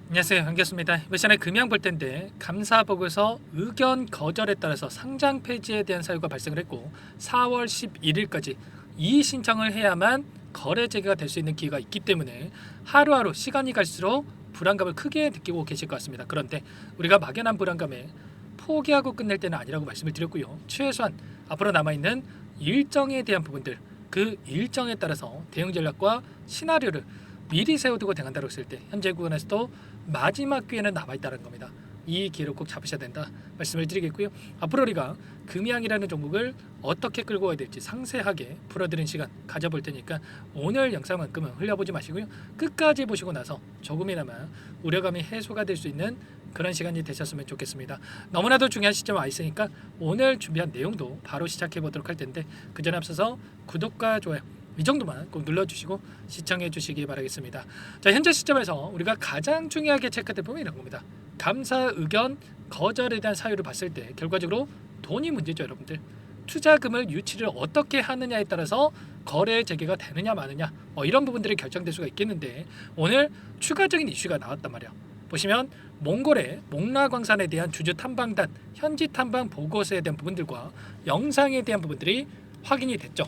안녕하세요, 반갑습니다. 이번 시간에 금양 볼 텐데 감사 보고서 의견 거절에 따라서 상장 폐지에 대한 사유가 발생을 했고 4월 11일까지 이의 신청을 해야만 거래 재개가 될 수 있는 기회가 있기 때문에 하루하루 시간이 갈수록 불안감을 크게 느끼고 계실 것 같습니다. 그런데 우리가 막연한 불안감에 포기하고 끝낼 때는 아니라고 말씀을 드렸고요. 최소한 앞으로 남아있는 일정에 대한 부분들, 그 일정에 따라서 대응 전략과 시나리오를 미리 세워두고 대응한다고 했을 때 현재 구간에서도 마지막 기회는 남아있다는 겁니다. 이 기회를 꼭 잡으셔야 된다 말씀을 드리겠고요. 앞으로 우리가 금양이라는 종목을 어떻게 끌고 가야 될지 상세하게 풀어드리는 시간 가져볼 테니까 오늘 영상만큼은 흘려보지 마시고요. 끝까지 보시고 나서 조금이나마 우려감이 해소가 될 수 있는 그런 시간이 되셨으면 좋겠습니다. 너무나도 중요한 시점 와 있으니까 오늘 준비한 내용도 바로 시작해 보도록 할 텐데 그 전에 앞서서 구독과 좋아요 이 정도만 꼭 눌러주시고 시청해 주시기 바라겠습니다. 자, 현재 시점에서 우리가 가장 중요하게 체크될 부분이 이런 겁니다. 감사 의견 거절에 대한 사유를 봤을 때 결과적으로 돈이 문제죠, 여러분들. 투자금을 유치를 어떻게 하느냐에 따라서 거래 재개가 되느냐 마느냐 이런 부분들이 결정될 수가 있겠는데 오늘 추가적인 이슈가 나왔단 말이야. 보시면 몽골의 목라광산에 대한 주주 탐방단 현지 탐방 보고서에 대한 부분들과 영상에 대한 부분들이 확인이 됐죠.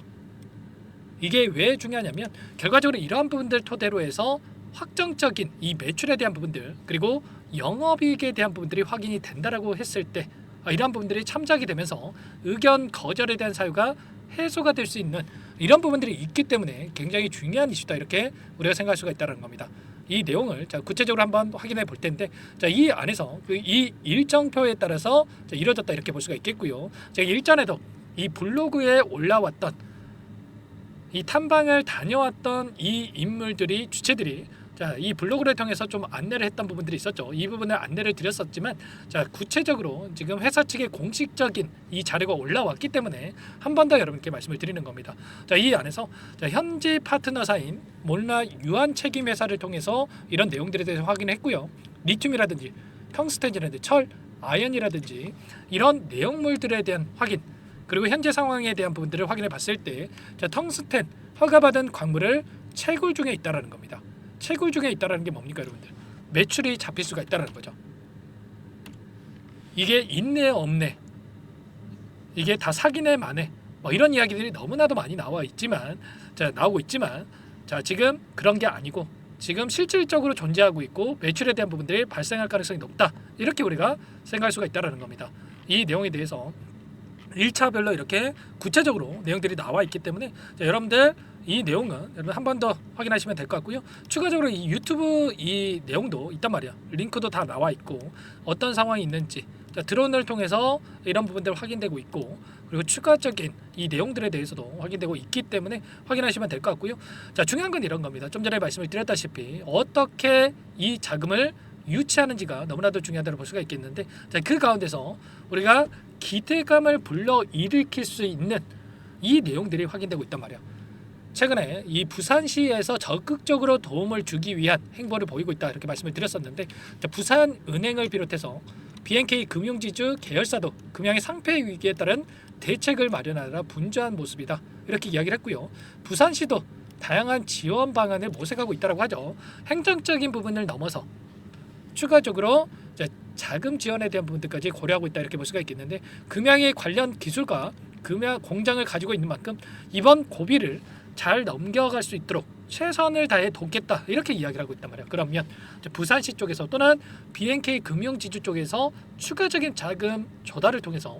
이게 왜 중요하냐면 결과적으로 이러한 부분들 토대로 해서 확정적인 이 매출에 대한 부분들 그리고 영업이익에 대한 부분들이 확인이 된다라고 했을 때 이러한 부분들이 참작이 되면서 의견 거절에 대한 사유가 해소가 될 수 있는 이런 부분들이 있기 때문에 굉장히 중요한 이슈다 이렇게 우리가 생각할 수가 있다는 겁니다. 이 내용을 구체적으로 한번 확인해 볼 텐데 이 안에서 이 일정표에 따라서 이루어졌다 이렇게 볼 수가 있겠고요. 제가 일전에도 이 블로그에 올라왔던 이 탐방을 다녀왔던 이 인물들이 주체들이 이 블로그를 통해서 좀 안내를 했던 부분들이 있었죠. 이 부분을 안내를 드렸었지만 구체적으로 지금 회사 측의 공식적인 이 자료가 올라왔기 때문에 한 번 더 여러분께 말씀을 드리는 겁니다. 이 안에서 현지 파트너사인 몰라 유한 책임 회사를 통해서 이런 내용들에 대해서 확인했고요. 리튬이라든지 텅스텐이라든지 철, 아연이라든지 이런 내용물들에 대한 확인 그리고 현재 상황에 대한 부분들을 확인해 봤을 때 텅스텐 허가받은 광물을 채굴 중에 있다라는 겁니다. 채굴 중에 있다라는 게 뭡니까, 여러분들? 매출이 잡힐 수가 있다라는 거죠. 이게 있네 없네, 이게 다 사기네 마네, 이런 이야기들이 너무나도 많이 나오고 있지만 지금 그런 게 아니고 지금 실질적으로 존재하고 있고 매출에 대한 부분들이 발생할 가능성이 높다 이렇게 우리가 생각할 수가 있다라는 겁니다. 이 내용에 대해서 1차별로 이렇게 구체적으로 내용들이 나와 있기 때문에 여러분들 이 내용은 여러분 한 번 더 확인하시면 될 것 같고요. 추가적으로 이 유튜브 이 내용도 있단 말이야. 링크도 다 나와 있고 어떤 상황이 있는지 드론을 통해서 이런 부분들 확인되고 있고 그리고 추가적인 이 내용들에 대해서도 확인되고 있기 때문에 확인하시면 될 것 같고요. 중요한 건 이런 겁니다. 좀 전에 말씀을 드렸다시피 어떻게 이 자금을 유치하는지가 너무나도 중요하다고 볼 수가 있겠는데 그 가운데서 우리가 기대감을 불러일으킬 수 있는 이 내용들이 확인되고 있단 말이야. 최근에 이 부산시에서 적극적으로 도움을 주기 위한 행보를 보이고 있다 이렇게 말씀을 드렸었는데 부산은행을 비롯해서 BNK 금융지주 계열사도 금양의 상폐 위기에 따른 대책을 마련하라 분주한 모습이다 이렇게 이야기를 했고요. 부산시도 다양한 지원 방안을 모색하고 있다고 하죠. 행정적인 부분을 넘어서 추가적으로 자금 지원에 대한 부분들까지 고려하고 있다 이렇게 볼 수가 있겠는데 금양의 관련 기술과 금양 공장을 가지고 있는 만큼 이번 고비를 잘 넘겨갈 수 있도록 최선을 다해 돕겠다 이렇게 이야기를 하고 있단 말이야. 그러면 부산시 쪽에서 또는 BNK 금융지주 쪽에서 추가적인 자금 조달을 통해서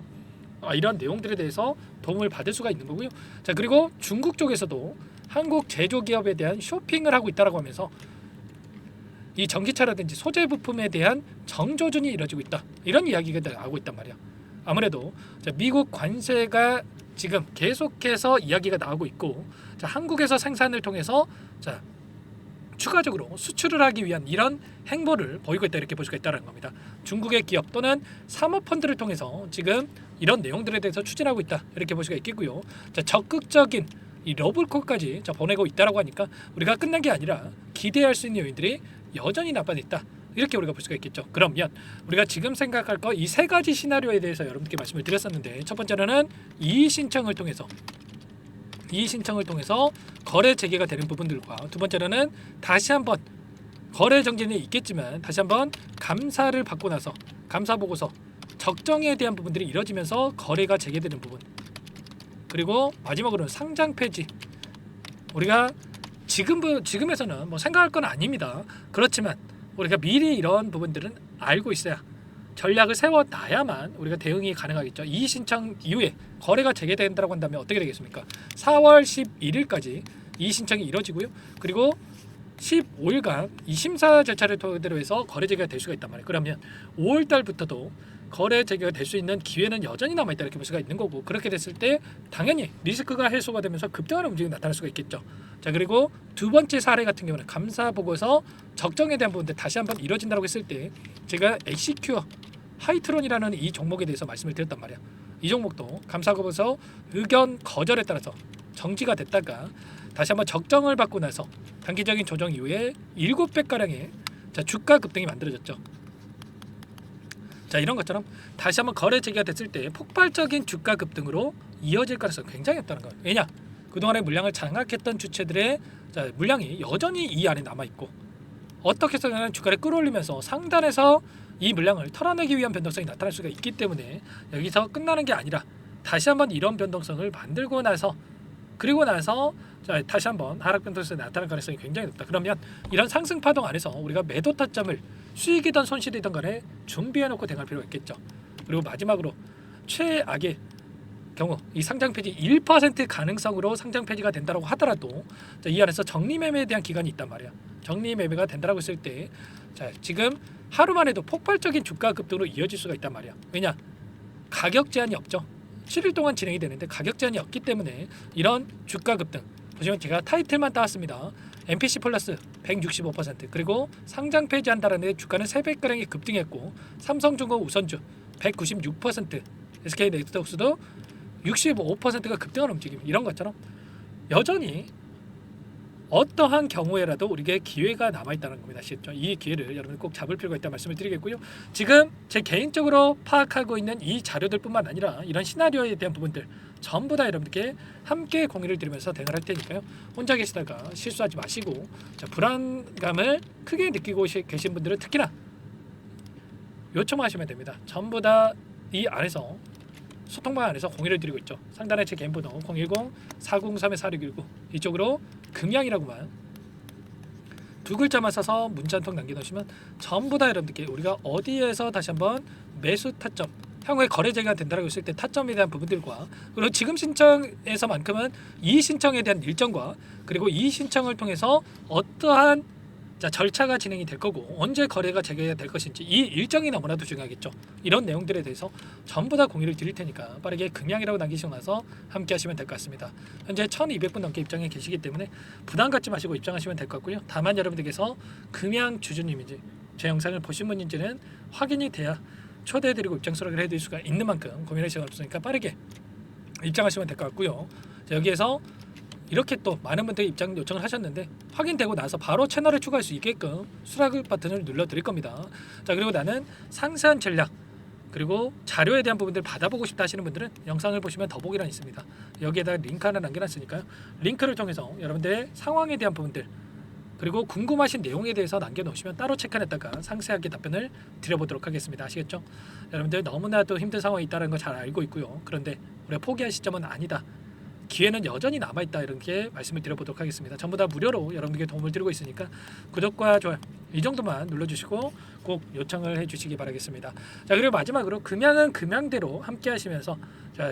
이런 내용들에 대해서 도움을 받을 수가 있는 거고요. 그리고 중국 쪽에서도 한국 제조기업에 대한 쇼핑을 하고 있다라고 하면서 이 전기차라든지 소재 부품에 대한 정조준이 이루어지고 있다 이런 이야기가 나오고 있단 말이야. 아무래도 미국 관세가 지금 계속해서 이야기가 나오고 있고 한국에서 생산을 통해서 추가적으로 수출을 하기 위한 이런 행보를 보이고 있다 이렇게 볼 수가 있다는 겁니다. 중국의 기업 또는 사모펀드를 통해서 지금 이런 내용들에 대해서 추진하고 있다 이렇게 볼 수가 있겠고요. 적극적인 이 러블콜까지 보내고 있다라고 하니까 우리가 끝난 게 아니라 기대할 수 있는 요인들이 여전히 나빠져 있다 이렇게 우리가 볼 수가 있겠죠. 그러면 우리가 지금 생각할 거 이 세 가지 시나리오에 대해서 여러분께 말씀을 드렸었는데 첫 번째로는 이의 신청을 통해서 거래 재개가 되는 부분들과 두 번째로는 다시 한번 거래 정지는 있겠지만 다시 한번 감사를 받고 나서 감사 보고서 적정에 대한 부분들이 이뤄지면서 거래가 재개되는 부분, 그리고 마지막으로는 상장 폐지. 우리가 지금에서는 뭐 생각할 건 아닙니다. 그렇지만 우리가 미리 이런 부분들은 알고 있어야 전략을 세워놔야만 우리가 대응이 가능하겠죠. 이의 신청 이후에 거래가 재개된다고 한다면 어떻게 되겠습니까? 4월 11일까지 이의 신청이 이뤄지고요. 그리고 15일간 이 심사 절차를 토대로 해서 거래 재개가 될 수가 있단 말이에요. 그러면 5월 달부터도 거래 재개가 될 수 있는 기회는 여전히 남아있다 이렇게 볼 수가 있는 거고, 그렇게 됐을 때 당연히 리스크가 해소가 되면서 급등하는 움직임이 나타날 수가 있겠죠. 자, 그리고 두 번째 사례 같은 경우는 감사 보고서 적정에 대한 부분들 다시 한번 이뤄진다고 했을 때 제가 엑시큐어 하이트론이라는 이 종목에 대해서 말씀을 드렸단 말이야. 이 종목도 감사 보고서 의견 거절에 따라서 정지가 됐다가 다시 한번 적정을 받고 나서 단기적인 조정 이후에 7배가량의 주가 급등이 만들어졌죠. 자, 이런 것처럼 다시 한번 거래 재개가 됐을 때 폭발적인 주가 급등으로 이어질 가능성이 굉장히 없다는 거예요. 왜냐? 그동안의 물량을 장악했던 주체들의 물량이 여전히 이 안에 남아있고, 어떻게 해서든 주가를 끌어올리면서 상단에서 이 물량을 털어내기 위한 변동성이 나타날 수가 있기 때문에 여기서 끝나는 게 아니라 다시 한번 이런 변동성을 만들고 나서 그리고 나서 다시 한번 하락 변동성이 나타날 가능성이 굉장히 높다. 그러면 이런 상승 파동 안에서 우리가 매도 타점을 수익이든 손실이든 간에 준비해 놓고 대응할 필요가 있겠죠. 그리고 마지막으로 최악의 경우 이 상장 폐지 1% 가능성으로 상장 폐지가 된다고 하더라도 이 안에서 정리 매매에 대한 기간이 있단 말이야. 정리 매매가 된다고 했을 때 지금 하루만 해도 폭발적인 주가 급등으로 이어질 수가 있단 말이야. 왜냐? 가격 제한이 없죠. 7일 동안 진행이 되는데 가격 제한이 없기 때문에 이런 주가 급등, 보시면 제가 타이틀만 따왔습니다. MPC 플러스 165%, 그리고 상장 폐지한다는 데 주가는 3배가량이 급등했고, 삼성중공 우선주 196%, SK넥스트웍스도 65%가 급등하는 움직임. 이런 것처럼 여전히 어떠한 경우에라도 우리에게 기회가 남아있다는 겁니다. 아시겠죠? 이 기회를 여러분 꼭 잡을 필요가 있다는 말씀을 드리겠고요. 지금 제 개인적으로 파악하고 있는 이 자료들 뿐만 아니라 이런 시나리오에 대한 부분들 전부 다 여러분들께 함께 공유를 드리면서 대응을 할 테니까요. 혼자 계시다가 실수하지 마시고, 불안감을 크게 느끼고 계신 분들은 특히나 요청하시면 됩니다. 전부 다 이 안에서 소통방 안에서 공유를 드리고 있죠. 상단에 제 개인 번호 010-403-4619 이쪽으로 금양이라고만 두 글자만 써서 문자 한 통 남겨놓으시면 전부 다 여러분들께 우리가 어디에서 다시 한번 매수 타점, 향후에 거래 재개가 된다고 했을 때 타점에 대한 부분들과, 그리고 지금 신청에서만큼은 이의 신청에 대한 일정과, 그리고 이의 신청을 통해서 어떠한 절차가 진행이 될 거고 언제 거래가 재개가 될 것인지 이 일정이 너무나도 중요하겠죠. 이런 내용들에 대해서 전부 다 공유를 드릴 테니까 빠르게 금양이라고 남기시고 나서 함께 하시면 될 것 같습니다. 현재 1200분 넘게 입장해 계시기 때문에 부담 갖지 마시고 입장하시면 될 것 같고요. 다만 여러분들께서 금양 주주님인지 제 영상을 보신 분인지는 확인이 돼야 초대해드리고 입장 수락을 해드릴 수가 있는 만큼 고민할 시간 없으니까 빠르게 입장하시면 될 것 같고요. 여기에서 이렇게 또 많은 분들이 입장 요청을 하셨는데 확인되고 나서 바로 채널을 추가할 수 있게끔 수락 버튼을 눌러 드릴 겁니다. 그리고 나는 상세한 전략 그리고 자료에 대한 부분들 받아보고 싶다 하시는 분들은 영상을 보시면 더보기란 있습니다. 여기에다 링크 하나 남겨놨으니까요. 링크를 통해서 여러분들의 상황에 대한 부분들 그리고 궁금하신 내용에 대해서 남겨놓으시면 따로 체크해놨다가 상세하게 답변을 드려보도록 하겠습니다. 아시겠죠? 여러분들 너무나도 힘든 상황이 있다는 거 잘 알고 있고요. 그런데 우리가 포기할 시점은 아니다. 기회는 여전히 남아있다, 이렇게 말씀을 드려보도록 하겠습니다. 전부 다 무료로 여러분들께 도움을 드리고 있으니까 구독과 좋아요 이 정도만 눌러주시고 꼭 요청을 해주시기 바라겠습니다. 그리고 마지막으로 금양은 금양대로 함께 하시면서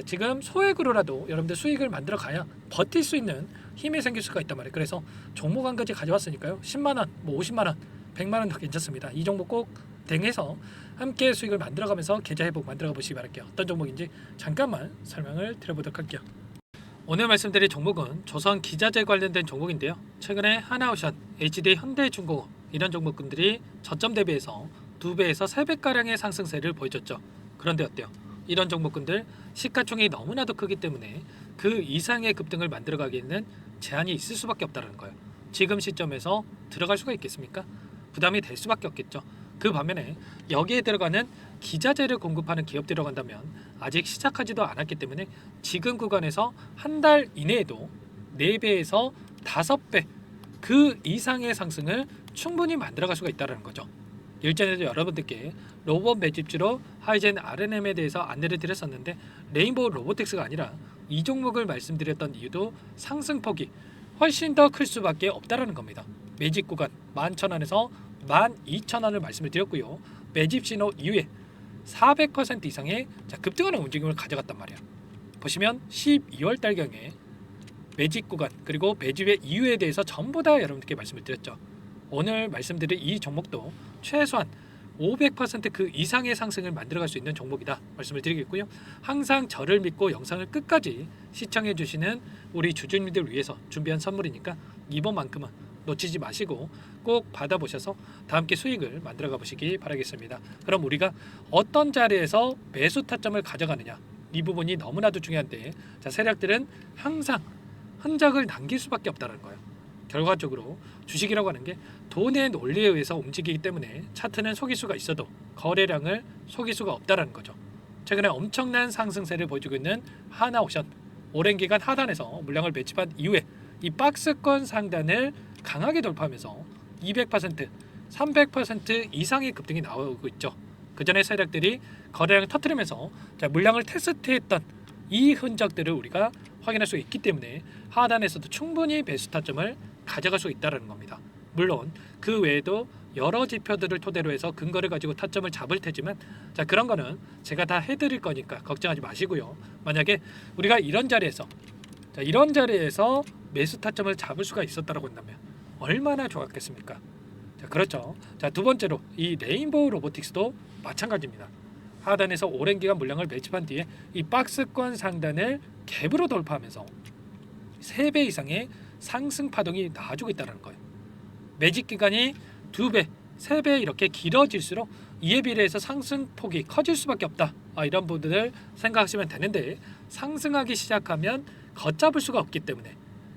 지금 소액으로라도 여러분들 수익을 만들어 가야 버틸 수 있는 힘이 생길 수가 있단 말이에요. 그래서 종목 한 가지 가져왔으니까요. 10만원, 50만원, 100만원도 괜찮습니다. 이 종목 꼭 대응해서 함께 수익을 만들어가면서 계좌 회복 만들어 보시기 바랄게요. 어떤 종목인지 잠깐만 설명을 드려보도록 할게요. 오늘 말씀드릴 종목은 조선 기자재 관련된 종목인데요. 최근에 하나오션, HD 현대중공업 이런 종목군들이 저점 대비해서 2배에서 3배가량의 상승세를 보여줬죠. 그런데 어때요? 이런 종목군들 시가총액이 너무나도 크기 때문에 그 이상의 급등을 만들어가기에는 제한이 있을 수밖에 없다는 거예요. 지금 시점에서 들어갈 수가 있겠습니까? 부담이 될 수밖에 없겠죠. 그 반면에 여기에 들어가는 기자재를 공급하는 기업들이라고 한다면 아직 시작하지도 않았기 때문에 지금 구간에서 한 달 이내에도 4배에서 5배 그 이상의 상승을 충분히 만들어갈 수가 있다는 거죠. 일전에도 여러분들께 로봇 매집주로 하이젠 RNM에 대해서 안내를 드렸었는데 레인보우 로보틱스가 아니라 이 종목을 말씀드렸던 이유도 상승폭이 훨씬 더 클 수밖에 없다라는 겁니다. 매집 구간 11,000원에서 12,000원을 말씀을 드렸고요. 매집 신호 이후에 400% 이상의 급등하는 움직임을 가져갔단 말이에요. 보시면 12월 달경에 매집 구간 그리고 매집의 이유에 대해서 전부 다 여러분들께 말씀을 드렸죠. 오늘 말씀드린 이 종목도 최소한 500%그 이상의 상승을 만들어갈 수 있는 종목이다 말씀을 드리겠고요. 항상 저를 믿고 영상을 끝까지 시청해 주시는 우리 주주님들 위해서 준비한 선물이니까 이번만큼은 놓치지 마시고 꼭 받아보셔서 다 함께 수익을 만들어가 보시기 바라겠습니다. 그럼 우리가 어떤 자리에서 매수 타점을 가져가느냐 이 부분이 너무나도 중요한데 세력들은 항상 흔적을 남길 수밖에 없다는 거예요. 결과적으로 주식이라고 하는 게 돈의 논리에 의해서 움직이기 때문에 차트는 속일 수가 있어도 거래량을 속일 수가 없다는 거죠. 최근에 엄청난 상승세를 보여주고 있는 하나오션 오랜 기간 하단에서 물량을 매집한 이후에 이 박스권 상단을 강하게 돌파하면서 200%, 300% 이상의 급등이 나오고 있죠. 그 전에 세력들이 거래량을 터뜨리면서 물량을 테스트했던 이 흔적들을 우리가 확인할 수 있기 때문에 하단에서도 충분히 매수 타점을 가져갈 수 있다는 겁니다. 물론 그 외에도 여러 지표들을 토대로 해서 근거를 가지고 타점을 잡을 테지만 그런 거는 제가 다 해드릴 거니까 걱정하지 마시고요. 만약에 우리가 이런 자리에서 매수 타점을 잡을 수가 있었다고 한다면 얼마나 좋았겠습니까? 그렇죠. 두 번째로 이 레인보우 로보틱스도 마찬가지입니다. 하단에서 오랜 기간 물량을 매집한 뒤에 이 박스권 상단을 갭으로 돌파하면서 3배 이상의 상승 파동이 나와주고 있다는 거예요. 매집 기간이 2배, 3배 이렇게 길어질수록 이에 비례해서 상승폭이 커질 수밖에 없다. 이런 부분을 생각하시면 되는데 상승하기 시작하면 걷잡을 수가 없기 때문에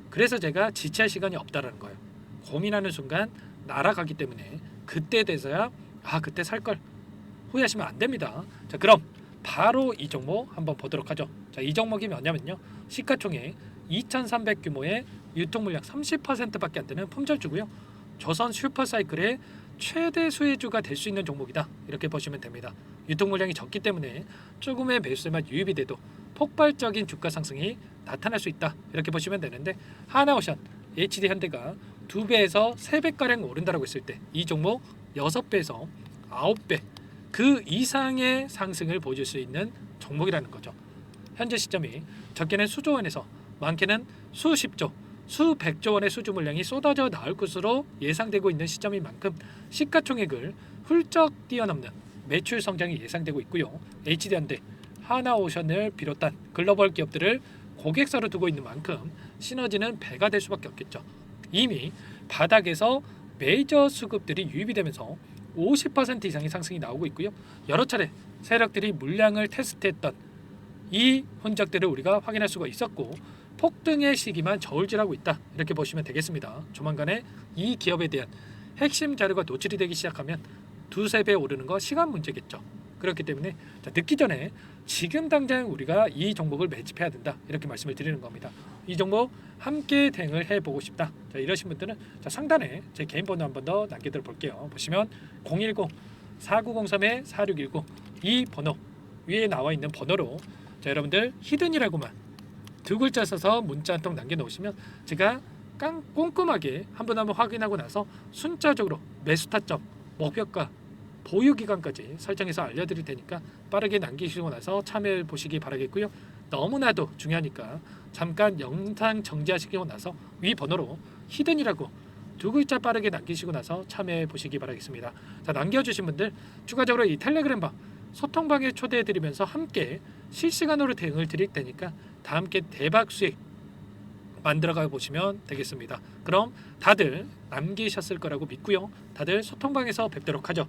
그래서 제가 지체할 시간이 없다는 거예요. 고민하는 순간 날아가기 때문에 그때 돼서야 그때 살 걸 후회하시면 안 됩니다. 그럼 바로 이 종목 한번 보도록 하죠. 이 종목이 뭐냐면요. 시가총액 2,300 규모의 유통 물량 30%밖에 안 되는 품절주고요. 조선 슈퍼사이클의 최대 수혜주가 될 수 있는 종목이다. 이렇게 보시면 됩니다. 유통 물량이 적기 때문에 조금의 매수세만 유입이 돼도 폭발적인 주가 상승이 나타날 수 있다. 이렇게 보시면 되는데 하나오션, HD 현대가 2배에서 3배가량 오른다라고 했을 때 이 종목 6배에서 9배 그 이상의 상승을 보여줄 수 있는 종목이라는 거죠. 현재 시점이 적게는 수조 원에서 많게는 수십조, 수백조 원의 수주 물량이 쏟아져 나올 것으로 예상되고 있는 시점인 만큼 시가총액을 훌쩍 뛰어넘는 매출 성장이 예상되고 있고요. HD현대, 하나오션을 비롯한 글로벌 기업들을 고객사로 두고 있는 만큼 시너지는 배가 될 수밖에 없겠죠. 이미 바닥에서 메이저 수급들이 유입이 되면서 50% 이상의 상승이 나오고 있고요. 여러 차례 세력들이 물량을 테스트했던 이 흔적들을 우리가 확인할 수가 있었고 폭등의 시기만 저울질하고 있다. 이렇게 보시면 되겠습니다. 조만간에 이 기업에 대한 핵심 자료가 노출이 되기 시작하면 2-3배 오르는 거 시간 문제겠죠. 그렇기 때문에 늦기 전에 지금 당장 우리가 이 종목을 매집해야 된다. 이렇게 말씀을 드리는 겁니다. 이 종목 함께 대응을 해보고 싶다. 이러신 분들은 상단에 제 개인 번호 한 번 더 남겨드려 볼게요. 보시면 010-4903-4619 이 번호 위에 나와 있는 번호로 여러분들 히든이라고만 2글자 써서 문자 한 통 남겨놓으시면 제가 꼼꼼하게 한 번 확인하고 나서 순차적으로 매수 타점, 목표가, 보유 기간까지 설정해서 알려드릴 테니까 빠르게 남기시고 나서 참여해 보시기 바라겠고요. 너무나도 중요하니까 잠깐 영상 정지하시고 나서 위 번호로 히든이라고 2글자 빠르게 남기시고 나서 참여해 보시기 바라겠습니다. 남겨주신 분들 추가적으로 이 텔레그램방 소통방에 초대해드리면서 함께 실시간으로 대응을 드릴 테니까 다 함께 대박 수익 만들어가 보시면 되겠습니다. 그럼 다들 남기셨을 거라고 믿고요. 다들 소통방에서 뵙도록 하죠.